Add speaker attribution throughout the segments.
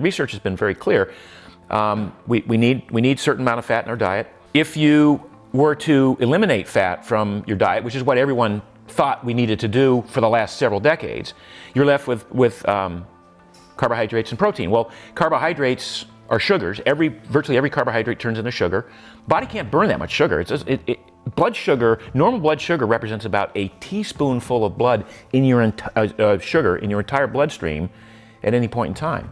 Speaker 1: research has been very clear. We need certain amount of fat in our diet. If you were to eliminate fat from your diet, which is what everyone thought we needed to do for the last several decades, you're left with carbohydrates and protein. Well, carbohydrates are sugars. Virtually every carbohydrate turns into sugar. Body can't burn that much sugar. Blood sugar, normal blood sugar represents about a teaspoonful of blood in your sugar in your entire bloodstream at any point in time.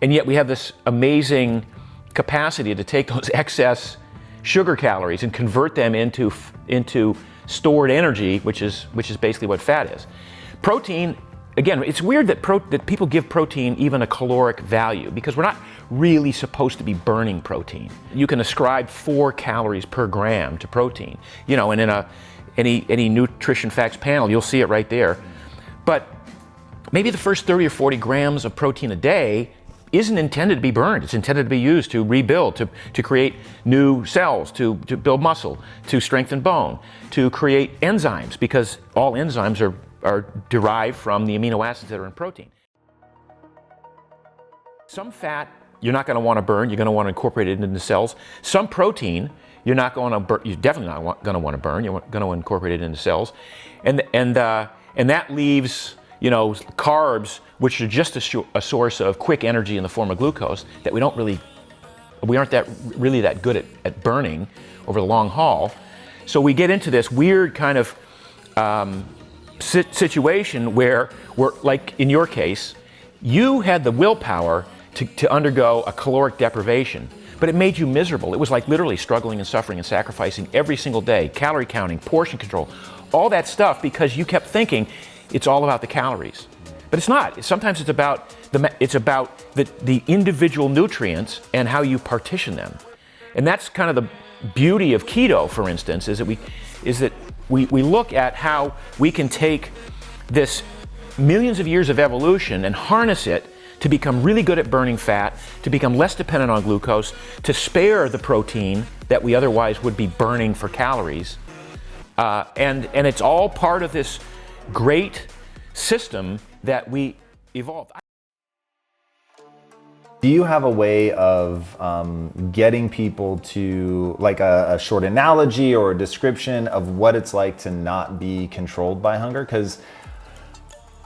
Speaker 1: And yet we have this amazing capacity to take those excess sugar calories and convert them into stored energy, which is basically what fat is. Protein, again, it's weird that people give protein even a caloric value, because we're not really supposed to be burning protein. You can ascribe 4 calories per gram to protein, and in any nutrition facts panel, you'll see it right there. But maybe the first 30 or 40 grams of protein a day isn't intended to be burned. It's intended to be used to rebuild, to create new cells, to build muscle, to strengthen bone, to create enzymes, because all enzymes are derived from the amino acids that are in protein. Some fat you're not going to want to burn. You're going to want to incorporate it into the cells. Some protein you're definitely not going to want to burn. You're going to incorporate it into cells, and that leaves carbs, which are just a source of quick energy in the form of glucose that we aren't really that good at burning over the long haul. So we get into this weird kind of situation where we're, like in your case, you had the willpower to undergo a caloric deprivation, but it made you miserable. It was like literally struggling and suffering and sacrificing every single day, calorie counting, portion control, all that stuff, because you kept thinking it's all about the calories. But it's not. Sometimes it's about the individual nutrients and how you partition them. And that's kind of the beauty of keto, for instance, is that we look at how we can take this millions of years of evolution and harness it to become really good at burning fat, to become less dependent on glucose, to spare the protein that we otherwise would be burning for calories. And it's all part of this great system that we evolved.
Speaker 2: Do you have a way of getting people to, like a short analogy or a description of what it's like to not be controlled by hunger? Because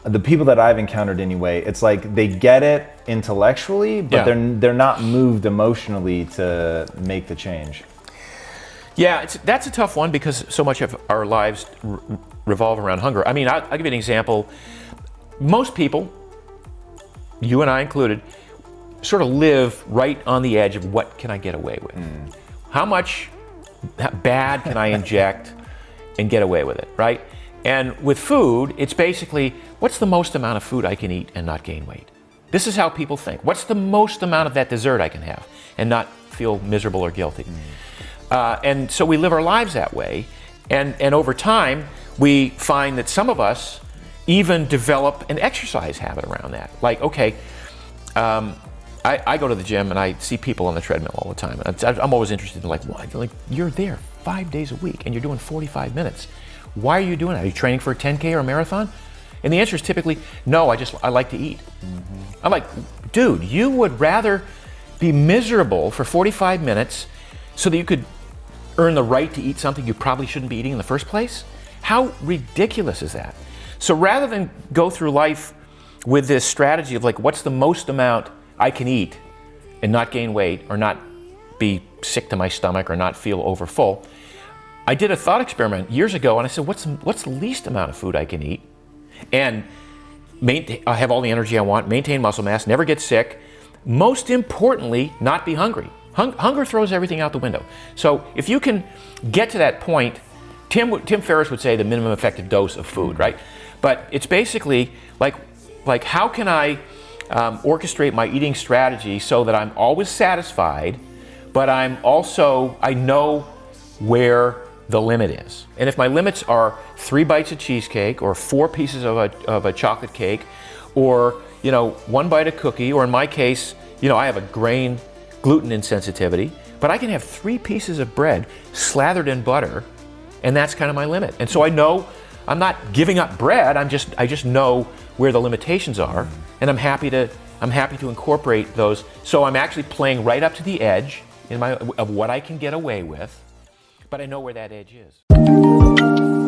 Speaker 2: the people that I've encountered anyway, it's like they get it intellectually, but they're not moved emotionally to make the change.
Speaker 1: Yeah, that's a tough one, because so much of our lives revolve around hunger. I mean, I'll give you an example. Most people, you and I included, sort of live right on the edge of what can I get away with? How much bad can I inject and get away with it, right? And with food, it's basically, what's the most amount of food I can eat and not gain weight? This is how people think. What's the most amount of that dessert I can have and not feel miserable or guilty? And so we live our lives that way. And over time, we find that some of us even develop an exercise habit around that. Like, okay, I go to the gym and I see people on the treadmill all the time. I'm always interested in, like, you're there 5 days a week and you're doing 45 minutes. Why are you doing that? Are you training for a 10K or a marathon? And the answer is typically, no, I like to eat. I'm like, dude, you would rather be miserable for 45 minutes so that you could earn the right to eat something you probably shouldn't be eating in the first place? How ridiculous is that? So rather than go through life with this strategy of, like, what's the most amount I can eat and not gain weight or not be sick to my stomach or not feel overfull, I did a thought experiment years ago, and I said, what's the least amount of food I can eat and I have all the energy I want, maintain muscle mass, never get sick, most importantly, not be hungry. Hunger throws everything out the window. So if you can get to that point, Tim Ferriss would say the minimum effective dose of food, right? But it's basically like how can I orchestrate my eating strategy so that I'm always satisfied, but I know where the limit is. And if my limits are 3 bites of cheesecake or 4 pieces of a chocolate cake, or 1 bite of cookie, or in my case, I have a gluten insensitivity, but I can have 3 pieces of bread slathered in butter, and that's kind of my limit. And so I know I'm not giving up bread. I just know where the limitations are, and I'm happy to I'm happy to incorporate those. So I'm actually playing right up to the edge of what I can get away with, but I know where that edge is.